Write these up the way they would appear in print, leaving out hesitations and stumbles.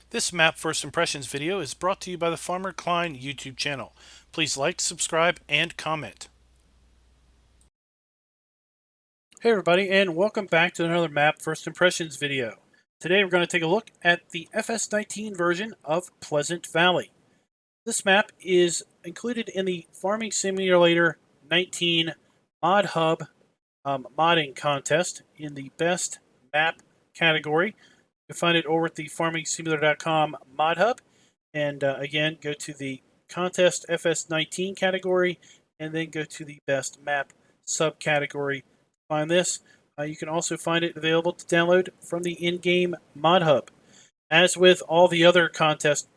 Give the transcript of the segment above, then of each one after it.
This map first impressions video is brought to you by the Farmer Klein YouTube channel. Please like, subscribe, and comment. Hey everybody, and welcome back to another map first impressions video. Today we're going to take a look at the FS19 version of Pleasant Valley. This map is included in the Farming Simulator 19 Mod Hub modding contest in the best map category. You can find it over at the farmingsimulator.com mod hub. And again, go to the contest FS19 category and then go to the best map subcategory. Find this. You can also find it available to download from the in-game mod hub. As with all the other contest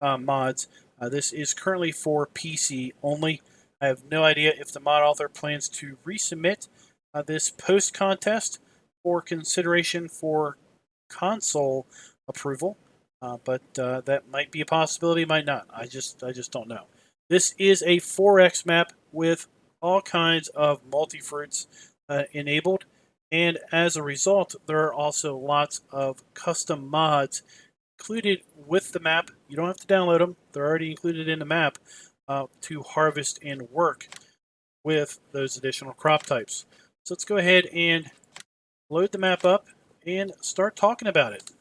mods, this is currently for PC only. I have no idea if the mod author plans to resubmit this post-contest for consideration for console approval, but that might be a possibility, might not. I just don't know. This is a 4X map with all kinds of multifruits enabled, and as a result, there are also lots of custom mods included with the map. You don't have to download them; they're already included in the map to harvest and work with those additional crop types. So let's go ahead and load the map up and start talking about it.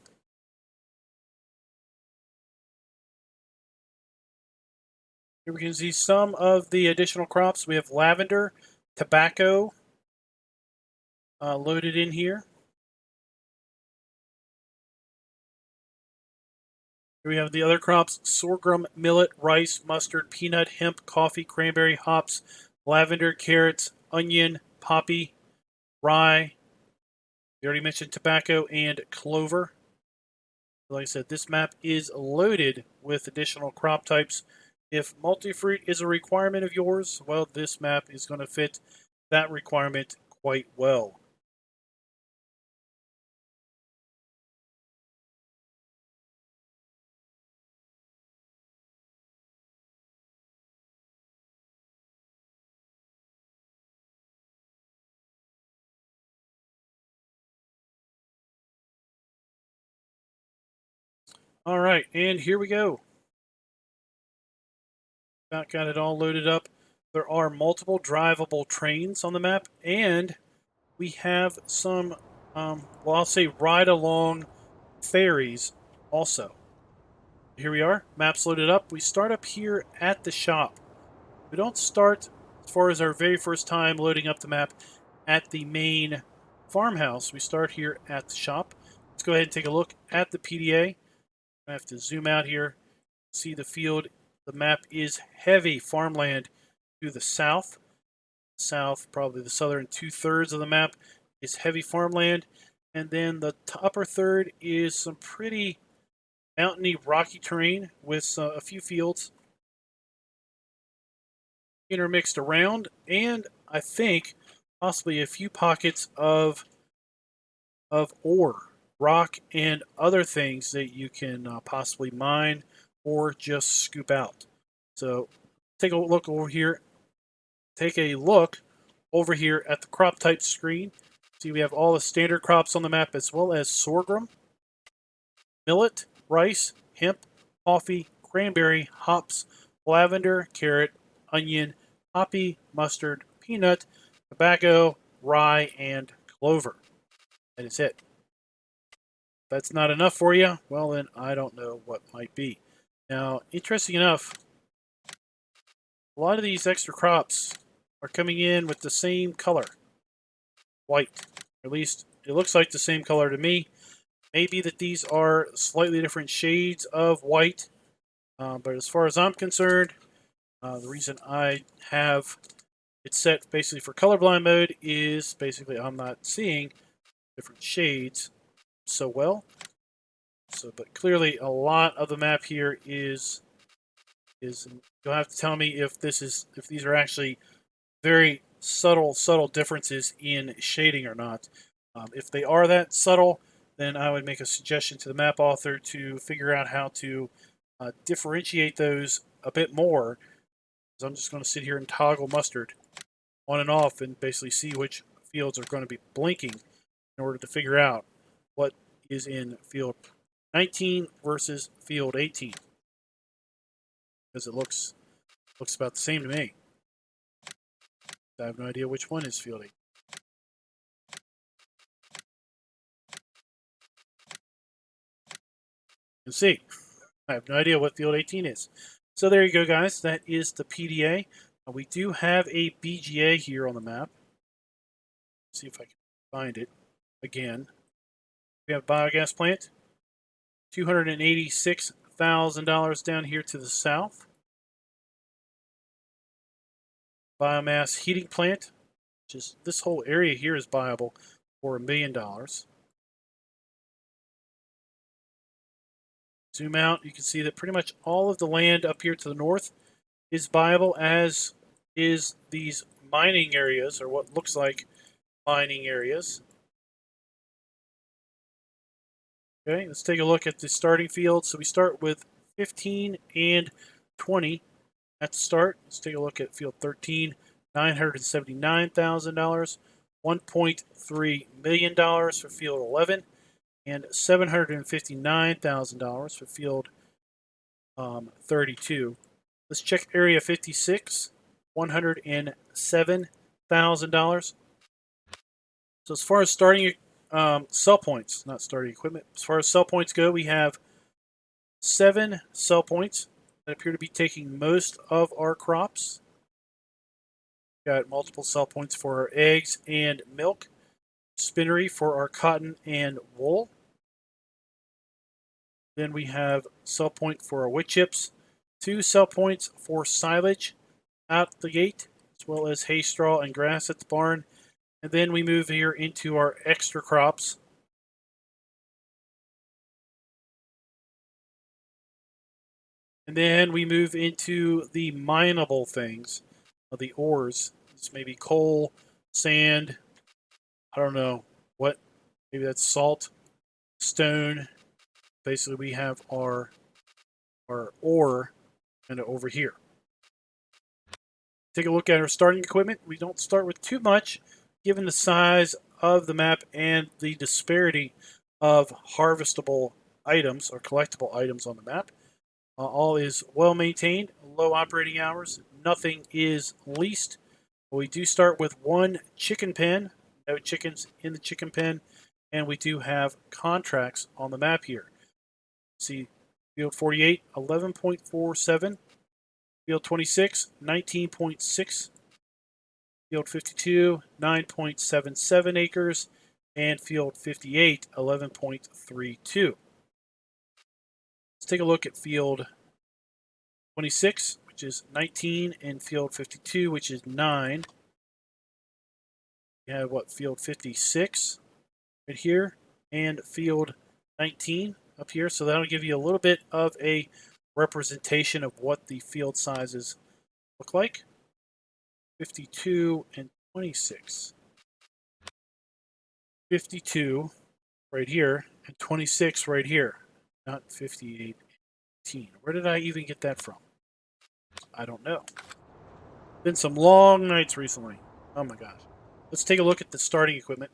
Here we can see some of the additional crops. We have lavender, tobacco loaded in here. Here we have the other crops: sorghum, millet, rice, mustard, peanut, hemp, coffee, cranberry, hops, lavender, carrots, onion, poppy, rye. We already mentioned tobacco and clover. Like I said, this map is loaded with additional crop types. If multifruit is a requirement of yours, well, this map is going to fit that requirement quite well. All right, and here we go. Got it all loaded up. There are multiple drivable trains on the map, and we have some, well, I'll say ride-along ferries also. Here we are, maps loaded up. We start up here at the shop. We don't start, as far as our very first time loading up the map, at the main farmhouse. We start here at the shop. Let's go ahead and take a look at the PDA. I have to zoom out here, see the field. The map is heavy farmland to the south. South, probably the southern 2/3 of the map is heavy farmland. And then the upper third is some pretty mountainy, rocky terrain with a few fields intermixed around, and I think possibly a few pockets of ore, rock, and other things that you can possibly mine or just scoop out. So take a look over here. Take a look over here at the crop type screen. See, we have all the standard crops on the map, as well as sorghum, millet, rice, hemp, coffee, cranberry, hops, lavender, carrot, onion, poppy, mustard, peanut, tobacco, rye, and clover. That is it. If that's not enough for you, well then I don't know what might be. Now, interesting enough, a lot of these extra crops are coming in with the same color, white. At least it looks like the same color to me. Maybe that these are slightly different shades of white, but as far as I'm concerned, the reason I have it set basically for colorblind mode is basically I'm not seeing different shades so well. So, but clearly a lot of the map here is you'll have to tell me if these are actually very subtle differences in shading or not. If they are that subtle, then I would make a suggestion to the map author to figure out how to differentiate those a bit more. So I'm just going to sit here and toggle mustard on and off and basically see which fields are going to be blinking in order to figure out what is in field 19 versus field 18. Because it looks about the same to me. I have no idea which one is field 18. You can see, I have no idea what field 18 is. So there you go, guys. That is the PDA. We do have a BGA here on the map. Let's see if I can find it again. We have a biogas plant. $286,000 down here to the south. Biomass heating plant, which is this whole area here is viable for $1 million. Zoom out, you can see that pretty much all of the land up here to the north is viable, as is these mining areas, or what looks like mining areas. Okay, let's take a look at the starting field. So we start with 15 and 20 at the start. Let's take a look at field 13, $979,000, $1.3 million for field 11, and $759,000 for field 32. Let's check area 56, $107,000. So as far as starting sell points, not starting equipment, as far as sell points go, we have 7 sell points that appear to be taking most of our crops. Got multiple sell points for our eggs and milk, spinnery for our cotton and wool. Then we have sell point for our wood chips, 2 sell points for silage out the gate, as well as hay, straw, and grass at the barn. And then we move here into our extra crops. And then we move into the mineable things, the ores. This may be coal, sand, I don't know what, maybe that's salt, stone. Basically, we have our ore kind of over here. Take a look at our starting equipment. We don't start with too much, given the size of the map and the disparity of harvestable items or collectible items on the map. All is well maintained, low operating hours, nothing is leased. We do start with 1 chicken pen, no chickens in the chicken pen, and we do have contracts on the map here. See, field 48, 11.47, field 26, 19.6, field 52, 9.77 acres, and field 58, 11.32. Let's take a look at field 26, which is 19, and field 52, which is 9. We have field 56 right here, and field 19 up here. So that'll give you a little bit of a representation of what the field sizes look like. 52 and 26. 52 right here, and 26 right here. Not 58, 18. Where did I even get that from? I don't know. Been some long nights recently. Oh my gosh. Let's take a look at the starting equipment.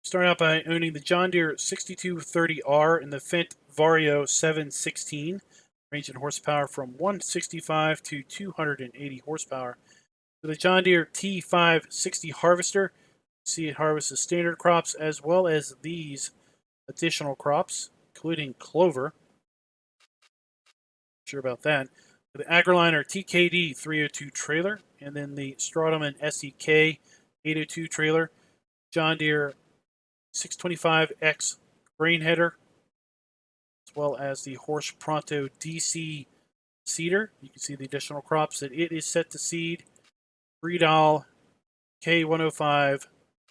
Start out by owning the John Deere 6230R and the Fendt Vario 716, range in horsepower from 165 to 280 horsepower. With the John Deere T560 harvester, see it harvests standard crops as well as these additional crops, including clover. Sure about that. With the AgriLiner TKD 302 trailer, and then the Strautman SEK 802 trailer, John Deere 625X grain header, as well as the Horsch Pronto DC seeder. You can see the additional crops that it is set to seed. Rideable K105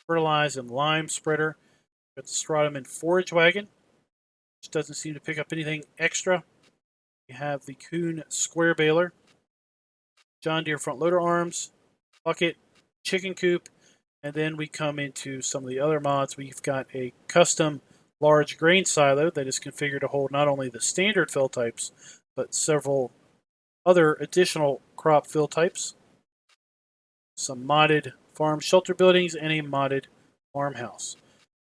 fertilize and lime spreader. Got the Strautman forage wagon, which doesn't seem to pick up anything extra. We have the Kuhn square baler, John Deere front loader arms, bucket, chicken coop, and then we come into some of the other mods. We've got a custom large grain silo that is configured to hold not only the standard fill types, but several other additional crop fill types. Some modded farm shelter buildings and a modded farmhouse.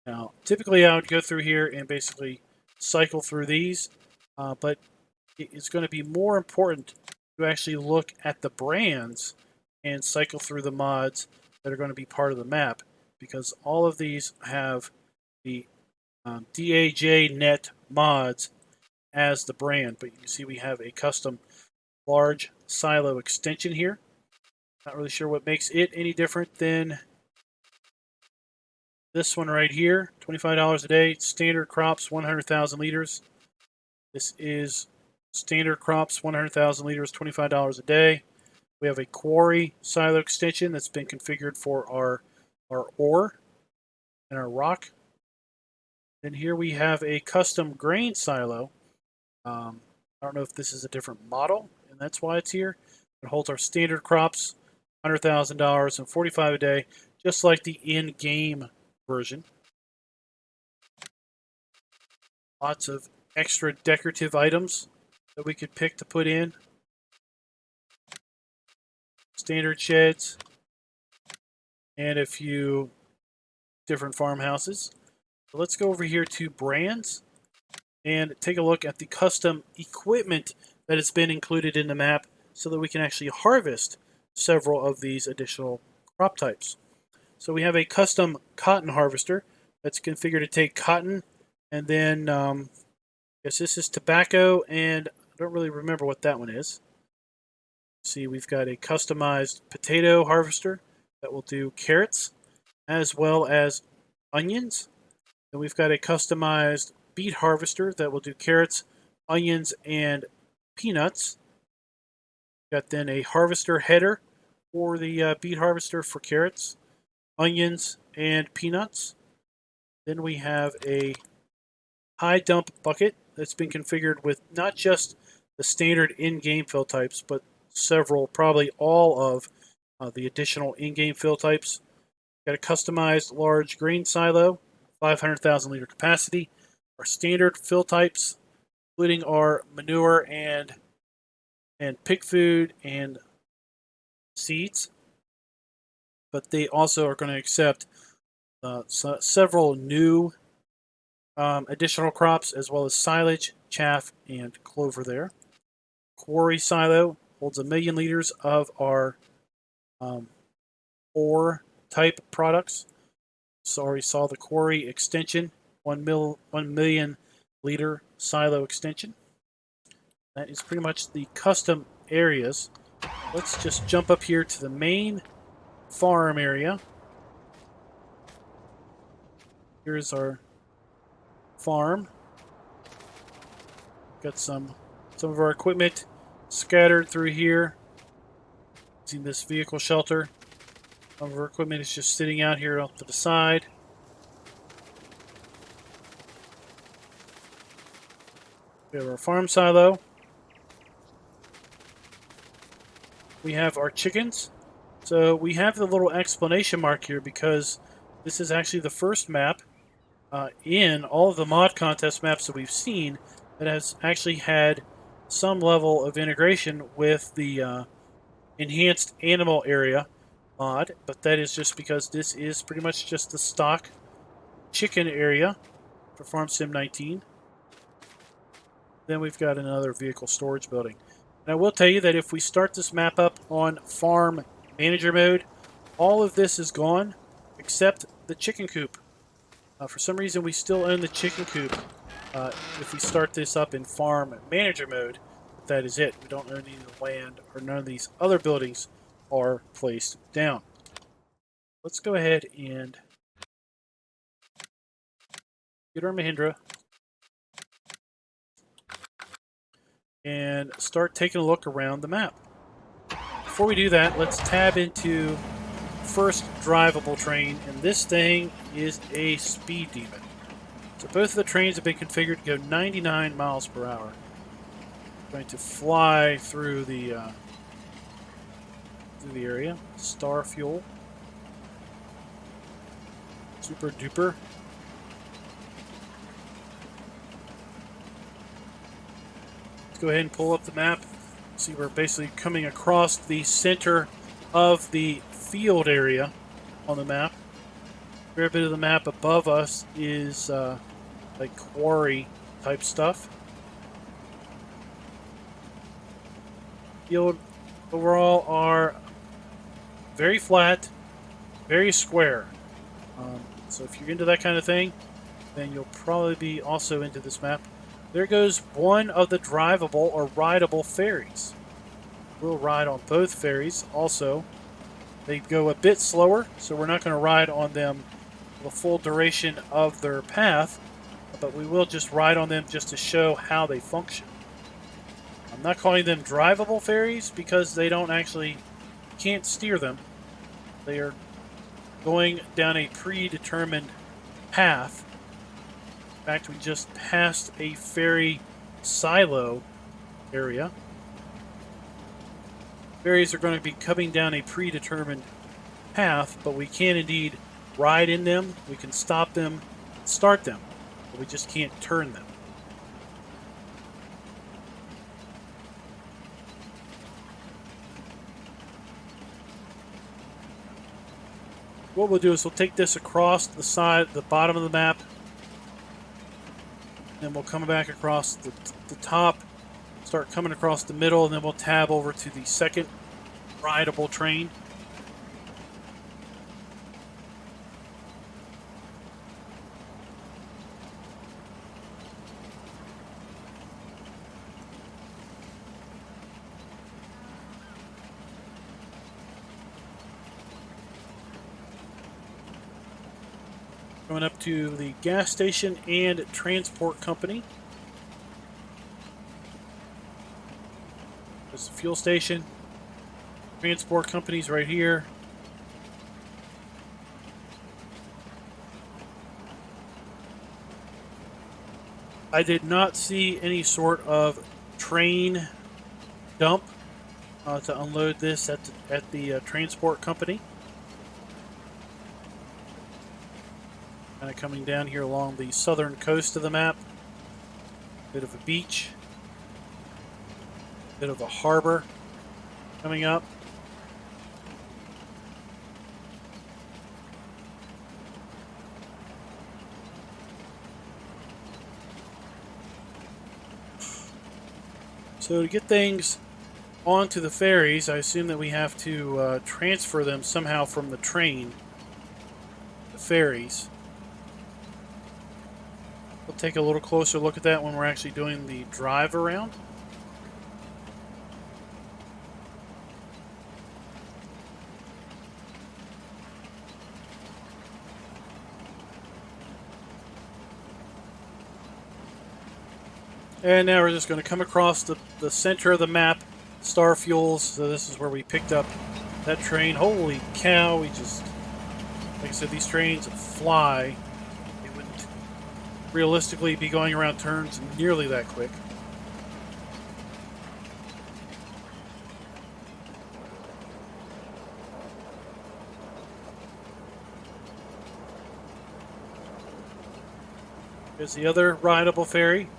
Now, typically I would go through here and basically cycle through these, but it's going to be more important to actually look at the brands and cycle through the mods that are going to be part of the map, because all of these have the Dajnet mods as the brand. But you can see we have a custom large silo extension here. Not really sure what makes it any different than this one right here. $25 a day, standard crops, 100,000 liters. This is standard crops, 100,000 liters, $25 a day. We have a quarry silo extension that's been configured for our ore and our rock. Then here we have a custom grain silo. I don't know if this is a different model, and that's why it's here. It holds our standard crops, $100,000 and 45 a day, just like the in-game version. Lots of extra decorative items that we could pick to put in. Standard sheds, and a few different farmhouses. So let's go over here to brands and take a look at the custom equipment that has been included in the map so that we can actually harvest several of these additional crop types. So we have a custom cotton harvester that's configured to take cotton, and then I guess this is tobacco, and I don't really remember what that one is. See, we've got a customized potato harvester that will do carrots as well as onions. Then we've got a customized beet harvester that will do carrots, onions, and peanuts. Got then a harvester header for the beet harvester for carrots, onions, and peanuts. Then we have a high dump bucket that's been configured with not just the standard in-game fill types, but several, probably all of the additional in-game fill types. Got a customized large grain silo, 500,000 liter capacity. Our standard fill types, including our manure and pig food and seeds. But they also are going to accept several new additional crops, as well as silage, chaff, and clover there. Quarry silo holds 1 million liters of our ore type products. So already saw the quarry extension, 1 million liter silo extension. That is pretty much the custom areas. Let's just jump up here to the main farm area. Here's our farm. Got some of our equipment scattered through here. Using this vehicle shelter. Some of our equipment is just sitting out here off to the side. We have our farm silo. We have our chickens. So we have the little explanation mark here because this is actually the first map in all of the mod contest maps that we've seen that has actually had some level of integration with the enhanced animal area mod, but that is just because this is pretty much just the stock chicken area for Farm Sim 19. Then we've got another vehicle storage building. And I will tell you that if we start this map up on farm manager mode, all of this is gone except the chicken coop. For some reason, we still own the chicken coop if we start this up in farm manager mode. But that is it. We don't own any of the land, or none of these other buildings are placed down. Let's go ahead and get our Mahindra and start taking a look around the map. Before we do that, let's tab into first drivable train, and this thing is a speed demon. So both of the trains have been configured to go 99 miles per hour. Going to fly through the area. Star fuel. Super duper. Let's go ahead and pull up the map. See, we're basically coming across the center of the field area on the map. A fair bit of the map above us is like quarry type stuff. Field overall are very flat, very square. So if you're into that kind of thing, then you'll probably be also into this map. There goes one of the drivable or rideable ferries. We'll ride on both ferries also. They go a bit slower, so we're not going to ride on them the full duration of their path, but we will just ride on them just to show how they function. I'm not calling them drivable ferries because they don't actually, can't steer them. They are going down a predetermined path. In fact, we just passed a ferry silo area. Ferries are going to be coming down a predetermined path, but we can indeed ride in them. We can stop them, start them, but we just can't turn them. What we'll do is we'll take this across the side, the bottom of the map. Then we'll come back across the top, start coming across the middle, and then we'll tab over to the second rideable train. Going up to the gas station and transport company. There's the fuel station. Transport companies right here. I did not see any sort of train dump to unload this at the transport company. Kind of coming down here along the southern coast of the map. Bit of a beach. Bit of a harbor coming up. So to get things onto the ferries, I assume that we have to transfer them somehow from the train to the ferries. We'll take a little closer look at that when we're actually doing the drive around. And now we're just going to come across the center of the map, Star Fuels. So this is where we picked up that train. Holy cow, we just, like I said, these trains fly. They wouldn't realistically be going around turns nearly that quick. There's the other rideable ferry.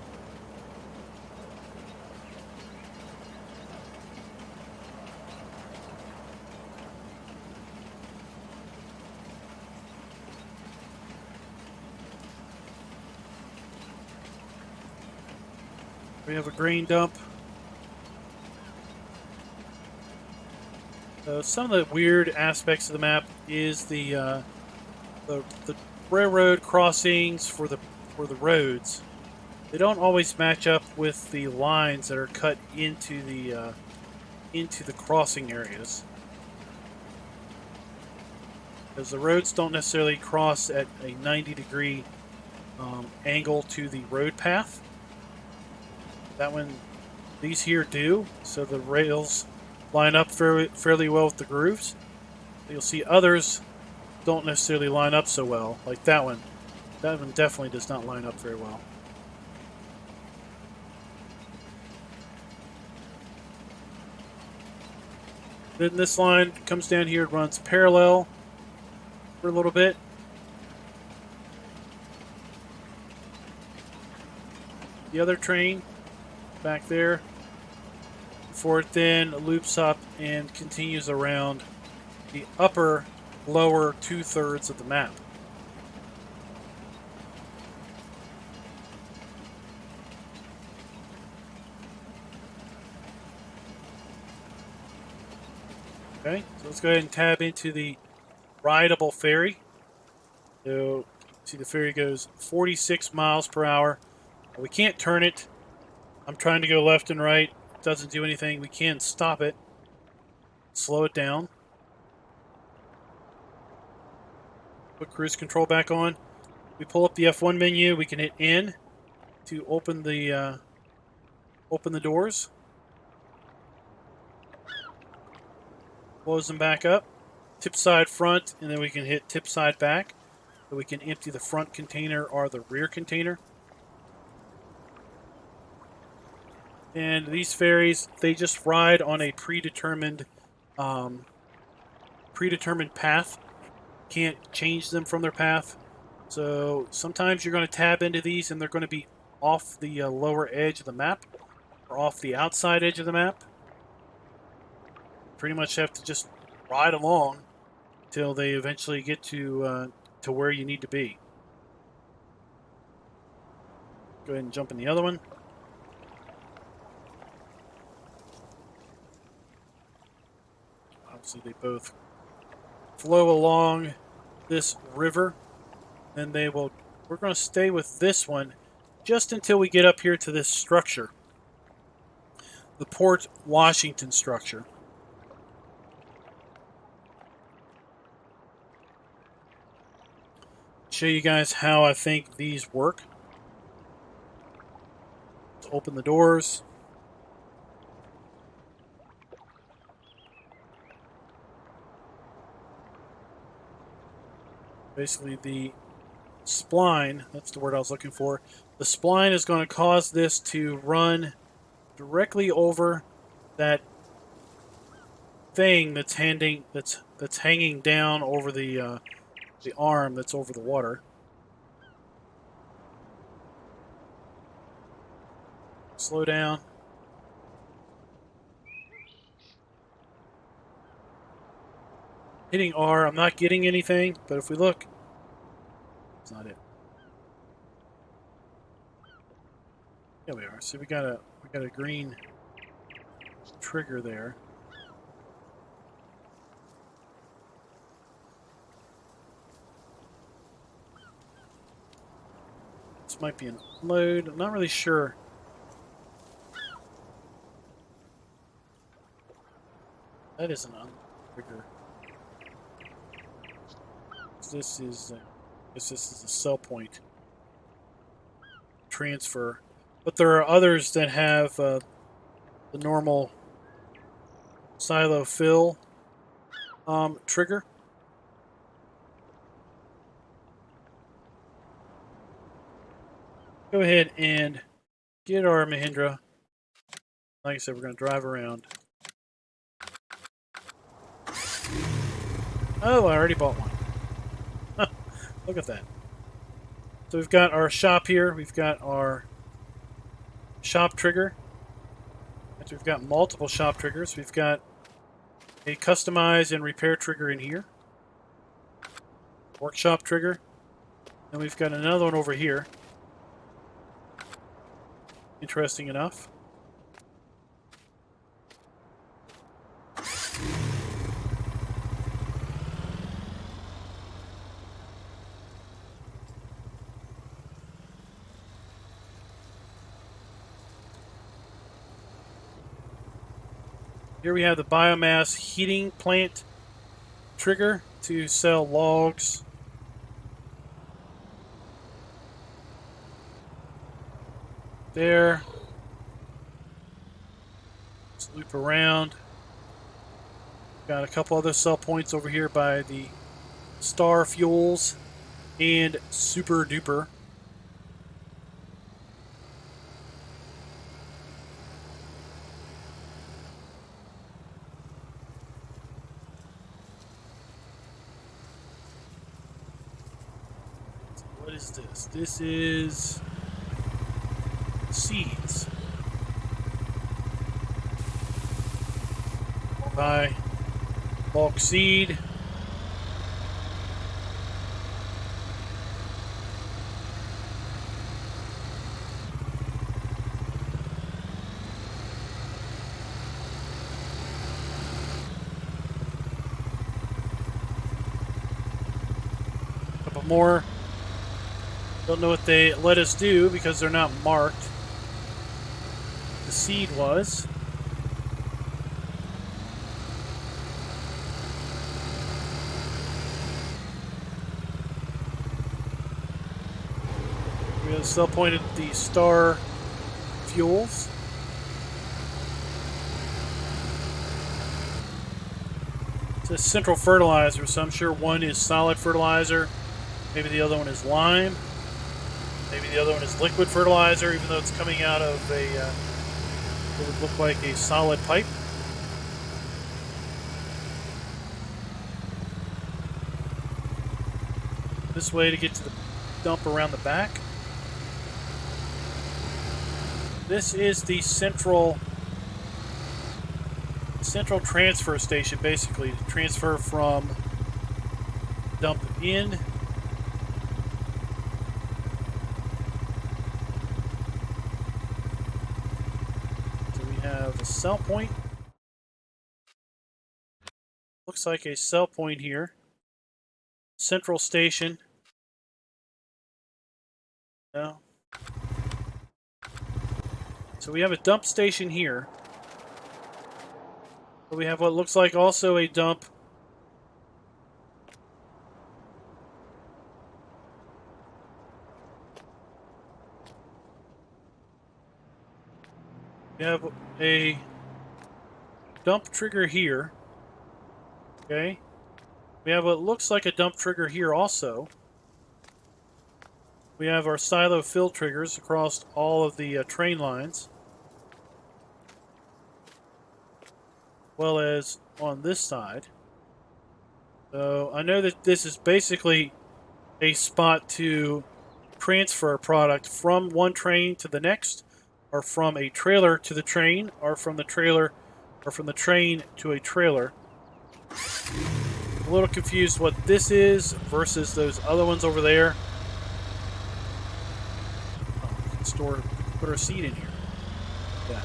We have a grain dump. Some of the weird aspects of the map is the railroad crossings for the roads. They don't always match up with the lines that are cut into the crossing areas, because the roads don't necessarily cross at a 90-degree angle to the road path. That one, these here do, so the rails line up fairly well with the grooves. You'll see others don't necessarily line up so well, like that one. That one definitely does not line up very well. Then this line comes down here and runs parallel for a little bit. The other train back there before it then loops up and continues around the lower 2/3 of the map. Okay, so let's go ahead and tab into the Rideable Fairy. So, see the ferry goes 46 miles per hour. We can't turn it. I'm trying to go left and right. It doesn't do anything. We can stop it. Slow it down. Put cruise control back on. We pull up the F1 menu. We can hit N to open the doors. Close them back up. Tip side front, and then we can hit tip side back. So we can empty the front container or the rear container. And these ferries, they just ride on a predetermined path. Can't change them from their path. So sometimes you're going to tab into these and they're going to be off the lower edge of the map or off the outside edge of the map. Pretty much have to just ride along till they eventually get to where you need to be. Go ahead and jump in the other one. Obviously, they both flow along this river, and they will. We're going to stay with this one just until we get up here to this structure, the Port Washington structure. Show you guys how I think these work. Let's open the doors. Basically, the spline, that's the word I was looking for. The spline is going to cause this to run directly over that thing that's hanging down over the arm that's over the water. Slow down. Hitting R, I'm not getting anything, but if we look, it's not it. There we are. See, we got a green trigger there. This might be an unload. I'm not really sure. That is an unload trigger. This is, this is a sell point transfer, but there are others that have the normal silo fill trigger. Go ahead and get our Mahindra. Like I said, we're going to drive around. Oh, I already bought one. Look at that. So we've got our shop here. We've got our shop trigger. We've got multiple shop triggers. We've got a customize and repair trigger in here. Workshop trigger. And we've got another one over here. Interesting enough. Here we have the biomass heating plant trigger to sell logs. There. Let's loop around. Got a couple other sell points over here by the Star Fuels and Super Duper. What is this? This is seeds. Buy bulk seed. more. Don't know what they let us do because they're not marked. The seed was. We have still pointed the star fuels. It's a central fertilizer, so I'm sure one is solid fertilizer. Maybe the other one is lime. Maybe the other one is liquid fertilizer, even though it's coming out of a, what would look like a solid pipe. This way to get to the dump around the back. This is the central transfer station, basically, to transfer from dump in a cell point. Looks like a cell point here. Central station. No. So we have a dump station here. But we have what looks like also a dump. We have a dump trigger here. Okay. We have what looks like a dump trigger here also. We have our silo fill triggers across all of the train lines. As well as on this side. So I know that this is basically a spot to transfer a product from one train to the next, or from a trailer to the train, or from the trailer, or from the train to a trailer. A little confused what this is versus those other ones over there. Oh, we can put our seed in here. Yeah.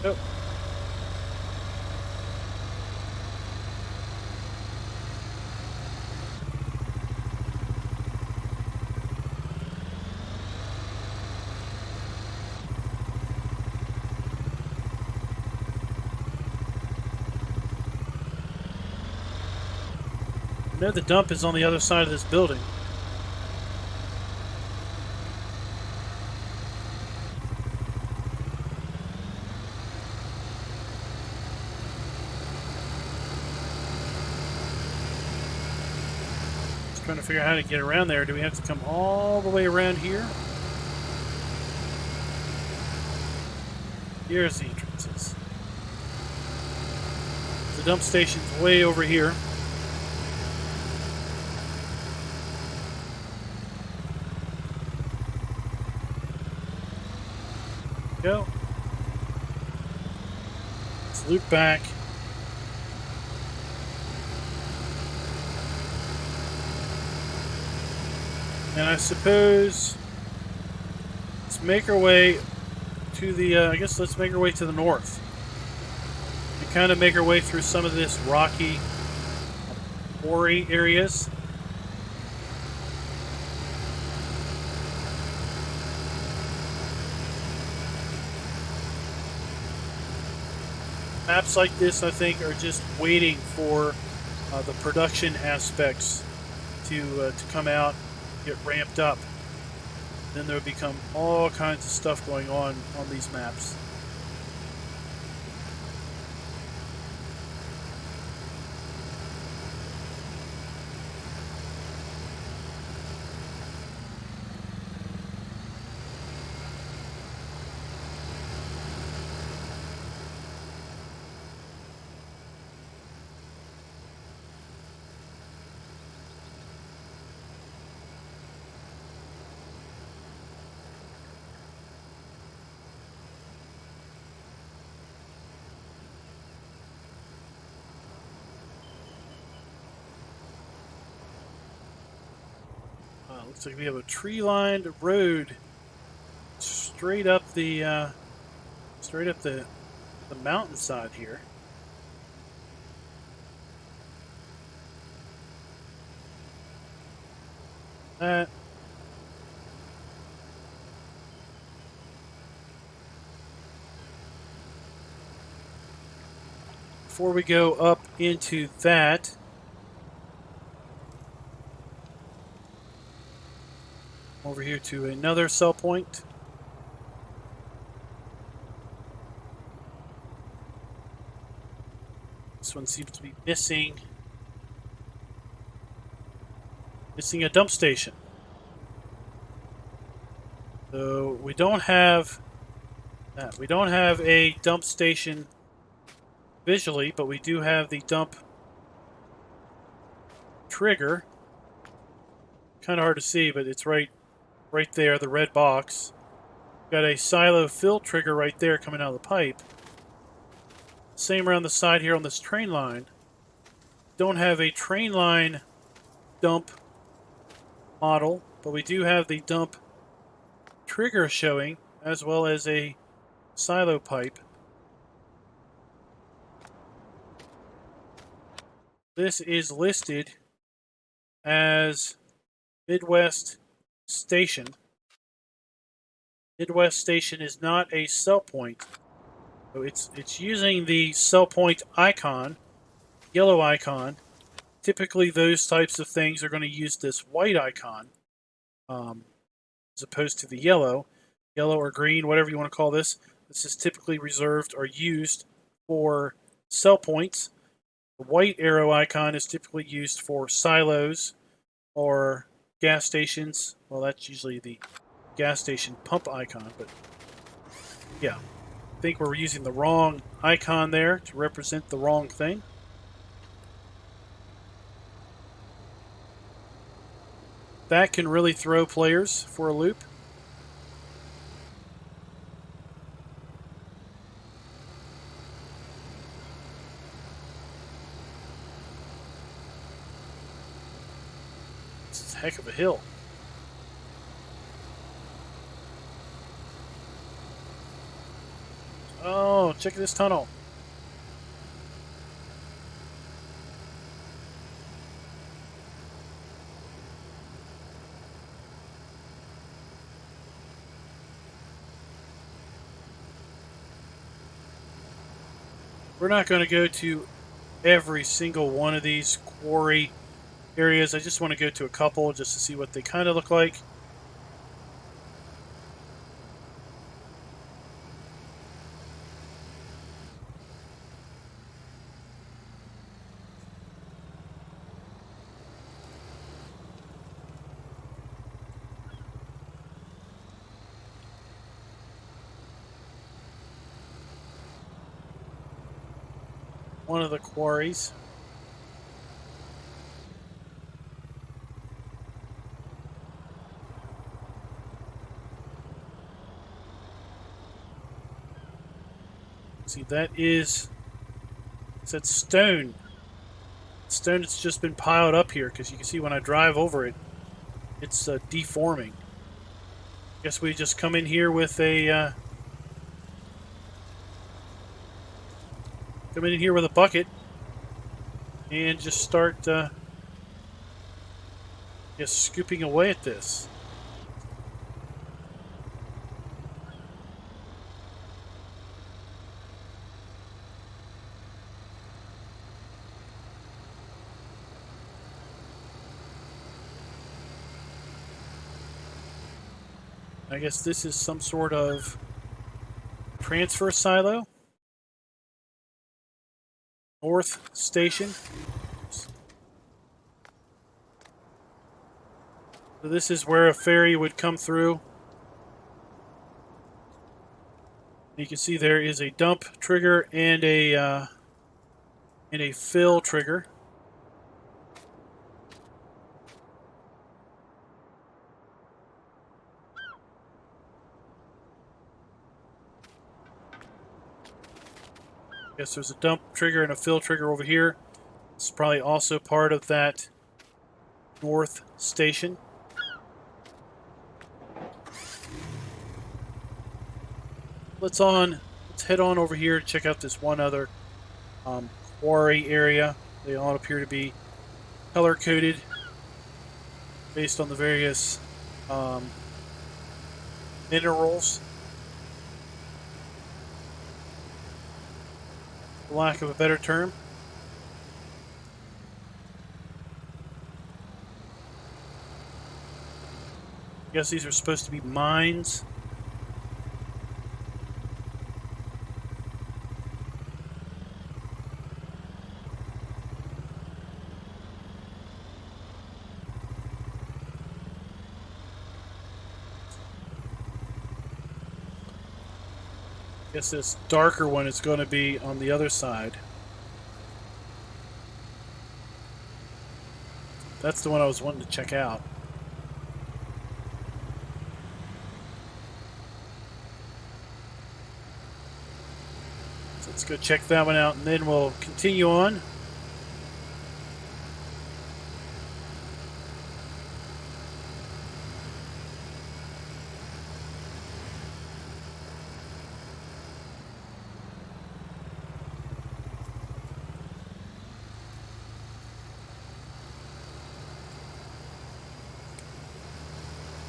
Nope. I know the dump is on the other side of this building. Just trying to figure out how to get around there. Do we have to come all the way around here? Here's the entrances. The dump station's way over here. Go. Let's loop back. And I suppose let's make our way to the, I guess let's make our way to the north. And kind of make our way through some of this rocky, quarry areas. Maps like this, I think, are just waiting for the production aspects to come out, get ramped up. Then there will become all kinds of stuff going on these maps. Looks like we have a tree-lined road straight up the mountainside here. That. Before we go up into that, over here to another sell point. This one seems to be missing a dump station. So we don't have that. We don't have a dump station visually, but we do have the dump trigger. Kind of hard to see, but it's right there, the red box. Got a silo fill trigger right there coming out of the pipe. Same around the side here on this train line. Don't have a train line dump model, but we do have the dump trigger showing, as well as a silo pipe. This is listed as Midwest Station. Midwest Station is not a sell point. So it's using the sell point icon, yellow icon. Typically those types of things are going to use this white icon as opposed to the yellow or green, whatever you want to call this. This is typically reserved or used for sell points. The white arrow icon is typically used for silos or gas stations. Well, that's usually the gas station pump icon, but yeah. I think we're using the wrong icon there to represent the wrong thing. That can really throw players for a loop. It's a heck of a hill. Oh, check this tunnel. We're not going to go to every single one of these quarry areas. I just want to go to a couple just to see what they kind of look like. One of the quarries. See, it's that stone. Stone that's just been piled up here, because you can see when I drive over it, it's deforming. Guess we just come in here with a bucket and just start just scooping away at this. I guess this is some sort of transfer silo. North Station. So this is where a ferry would come through. You can see there is a dump trigger and a fill trigger. Yes, there's a dump trigger and a fill trigger over here. It's probably also part of that North Station. let's head on over here to check out this one other quarry area. They all appear to be color coded based on the various minerals, for lack of a better term. I guess these are supposed to be mines. I guess this darker one is going to be on the other side. That's the one I was wanting to check out. So let's go check that one out, and then we'll continue on.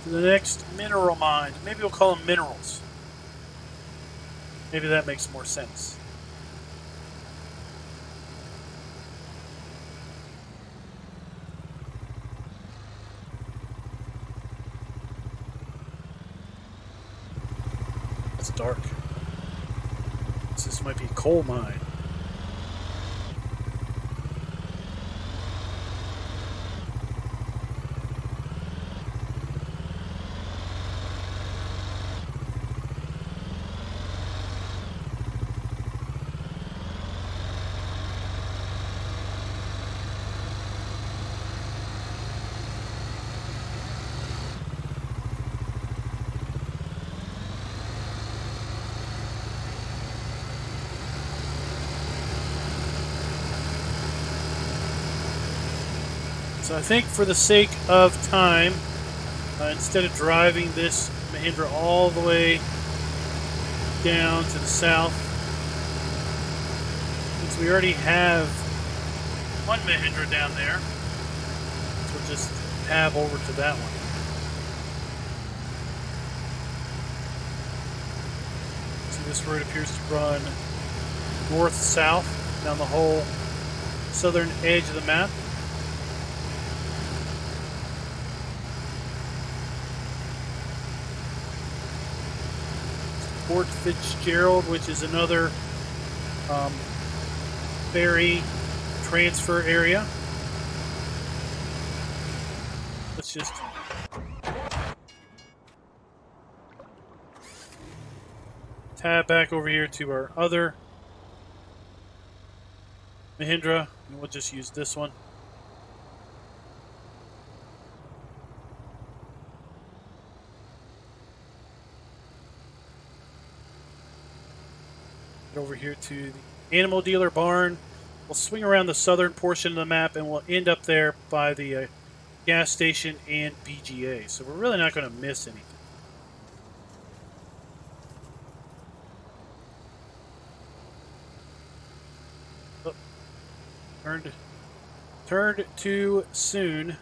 To the next mineral mine. Maybe we'll call them minerals. Maybe that makes more sense. It's dark. This might be a coal mine. So I think for the sake of time, instead of driving this Mahindra all the way down to the south, since we already have one Mahindra down there, so we'll just tab over to that one. See, this road appears to run north-south down the whole southern edge of the map. Fort Fitzgerald, which is another ferry transfer area. Let's just tab back over here to our other Mahindra, and we'll just use this one. Over here to the animal dealer barn. We'll swing around the southern portion of the map, and we'll end up there by the gas station and BGA. So we're really not going to miss anything. Oh, turned too soon.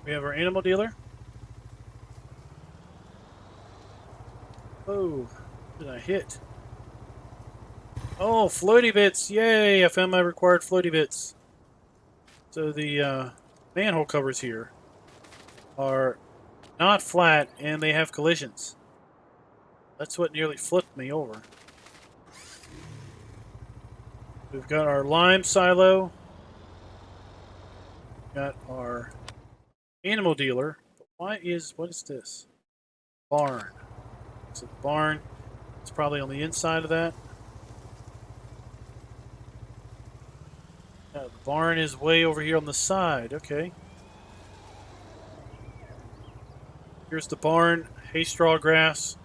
We have our animal dealer. Oh, what did I hit? Oh, floaty bits! Yay! I found my required floaty bits. So the manhole covers here are not flat, and they have collisions. That's what nearly flipped me over. We've got our lime silo. Got our animal dealer. But what is this? Barn. So the barn is probably on the inside of that. The barn is way over here on the side. Okay. Here's the barn, hay straw grass,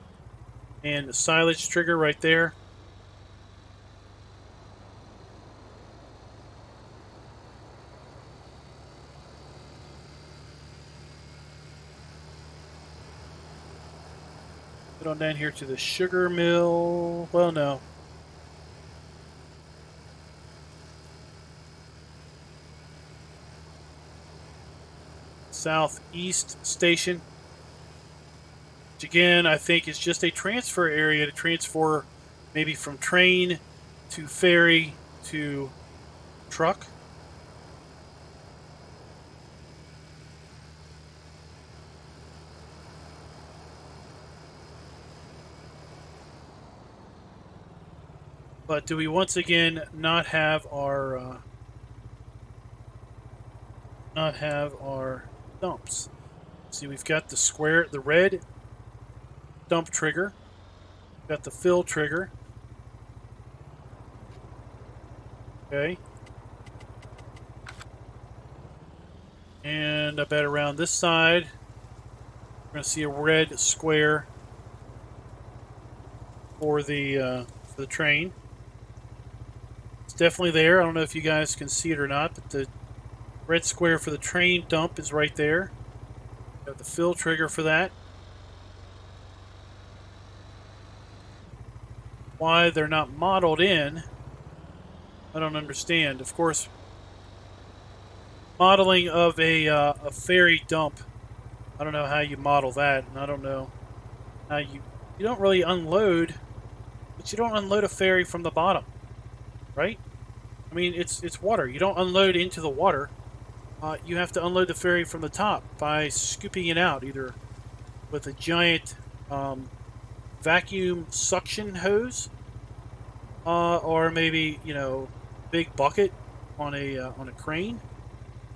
and the silage trigger right there. Head on down here to the sugar mill. Well, no. Southeast station. Which again, I think is just a transfer area to transfer maybe from train to ferry to truck. But do we once again not have our dumps? See, we've got the square, the red dump trigger. We've got the fill trigger. Okay. And I bet around this side, we're going to see a red square for the train. It's definitely there. I don't know if you guys can see it or not, but the red square for the train dump is right there. Got the fill trigger for that. Why they're not modeled in, I don't understand. Of course, modeling of a ferry dump, I don't know how you model that, and I don't know how you don't really unload, but you don't unload a ferry from the bottom, right? I mean, it's water. You don't unload into the water. You have to unload the ferry from the top by scooping it out, either with a giant vacuum suction hose, or maybe big bucket on a crane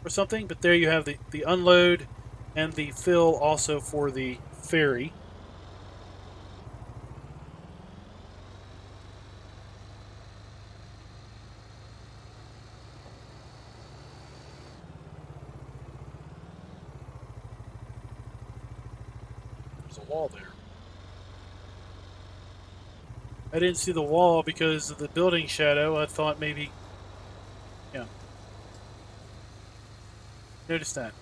or something. But there you have the unload and the fill also for the ferry. There's a wall there. I didn't see the wall because of the building shadow. I thought maybe, yeah. Notice that.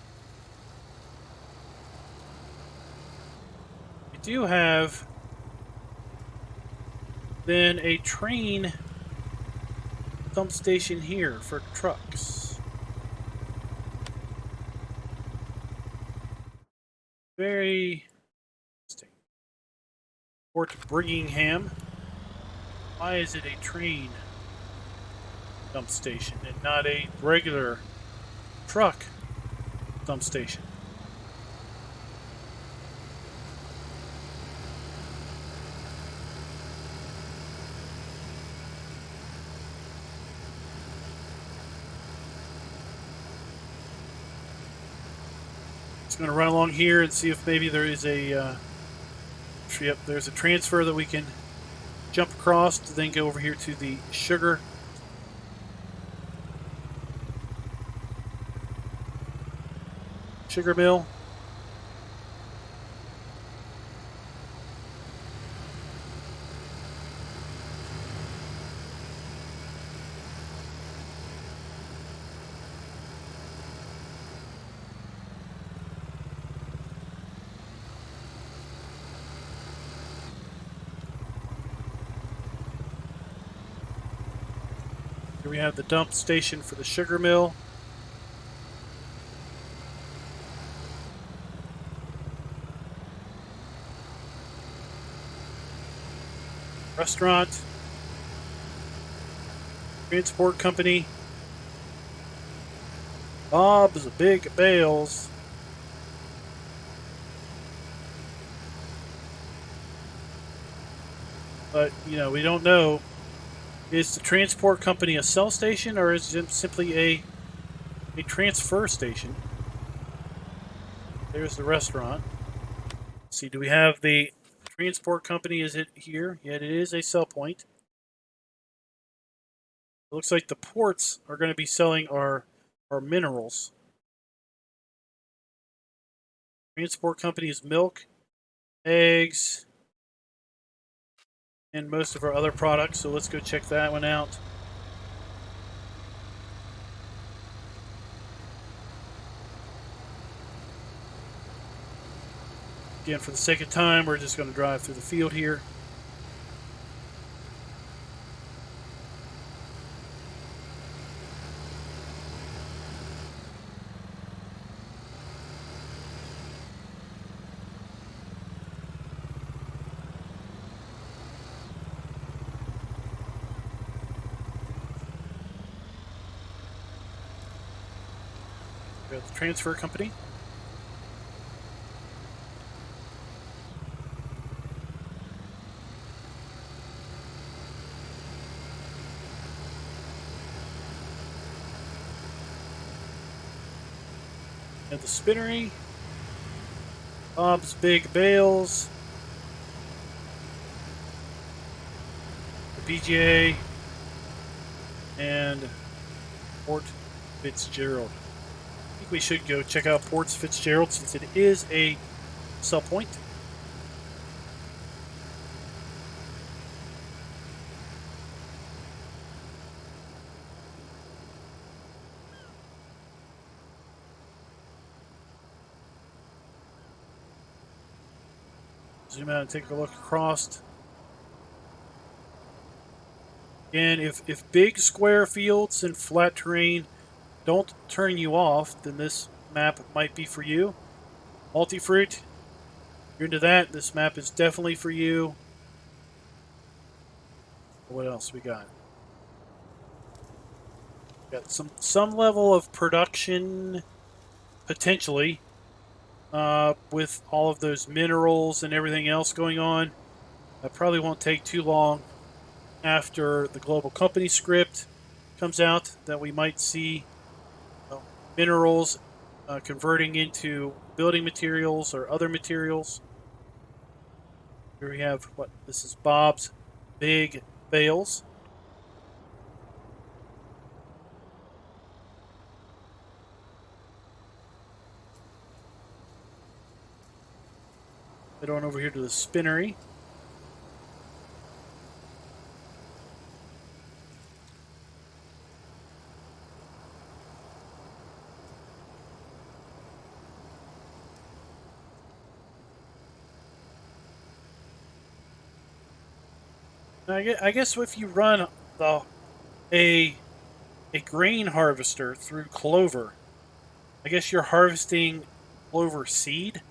We do have then a train dump station here for trucks. Very interesting. Port Birmingham. Why is it a train dump station and not a regular truck dump station? Just going to run along here and see if maybe there is a yep, there's a transfer that we can jump across to then go over here to the sugar mill. Here we have the dump station for the sugar mill. Restaurant. Transport company. Bob's Big Bales. But, we don't know. Is the transport company a sell station, or is it simply a transfer station? There's the restaurant. Let's see, do we have the transport company? Is it here? Yeah, it is a sell point. It looks like the ports are going to be selling our minerals. Transport companies, milk, eggs, and most of our other products. So let's go check that one out. Again, for the sake of time, we're just going to drive through the field here. We got the transfer company. And the spinnery. Bob's Big Bales. The BGA. And Port Fitzgerald. I think we should go check out Port Fitzgerald since it is a sell point. Zoom out and take a look across. And if big square fields and flat terrain don't turn you off, then this map might be for you. Multifruit, if you're into that, this map is definitely for you. What else we got? We got some level of production potentially with all of those minerals and everything else going on. That probably won't take too long after the global company script comes out that we might see minerals converting into building materials or other materials. Here we have what this is Bob's Big Bales. Head on over here to the spinnery. I guess if you run a grain harvester through clover, I guess you're harvesting clover seed.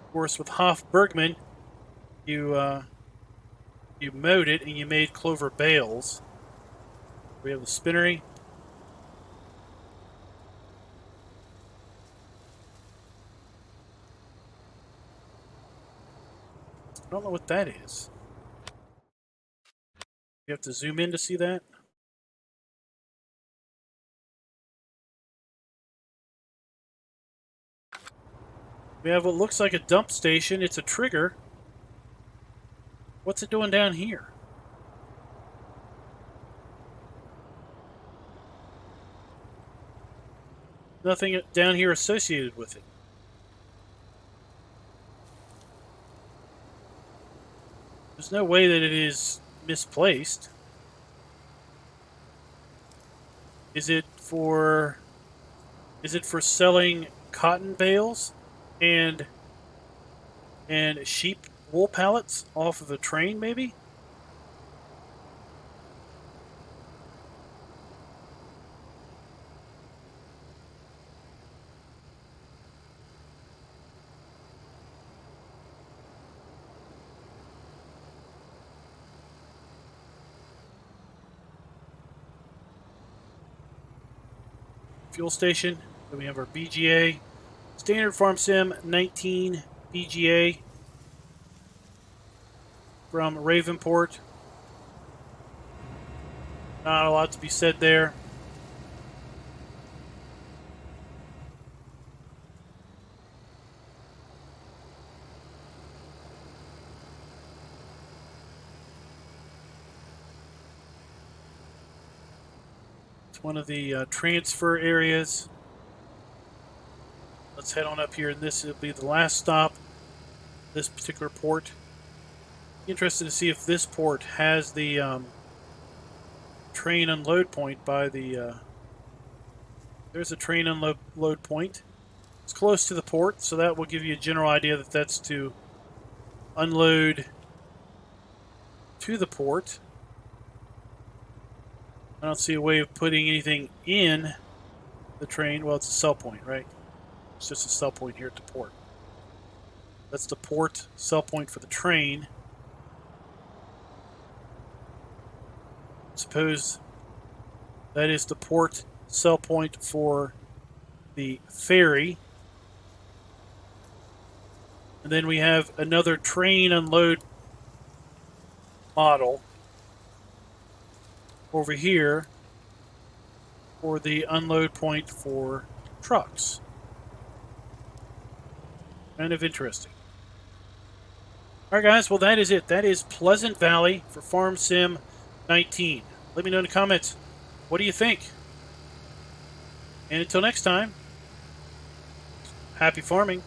Of course, with Hoff Bergman, you mowed it and you made clover bales. We have the spinnery. I don't know what that is. You have to zoom in to see that. We have what looks like a dump station. It's a trigger. What's it doing down here? Nothing down here associated with it. There's no way that it is misplaced. Is it for selling cotton bales and sheep wool pallets off of a train maybe? Fuel station. Then we have our BGA. Standard Farm Sim 19 BGA from Ravenport. Not a lot to be said there. one of the transfer areas. Let's head on up here, and this will be the last stop, this particular port. Interested to see if this port has the train unload point by the... there's a train unload point. It's close to the port, so that will give you a general idea that that's to unload to the port. I don't see a way of putting anything in the train. Well, it's a sell point, right? It's just a sell point here at the port. That's the port sell point for the train. Suppose that is the port sell point for the ferry. And then we have another train unload model over here for the unload point for trucks. Kind of interesting. All right, guys. Well, that is it. That is Pleasant Valley for Farm Sim 19. Let me know in the comments. What do you think? And until next time, happy farming.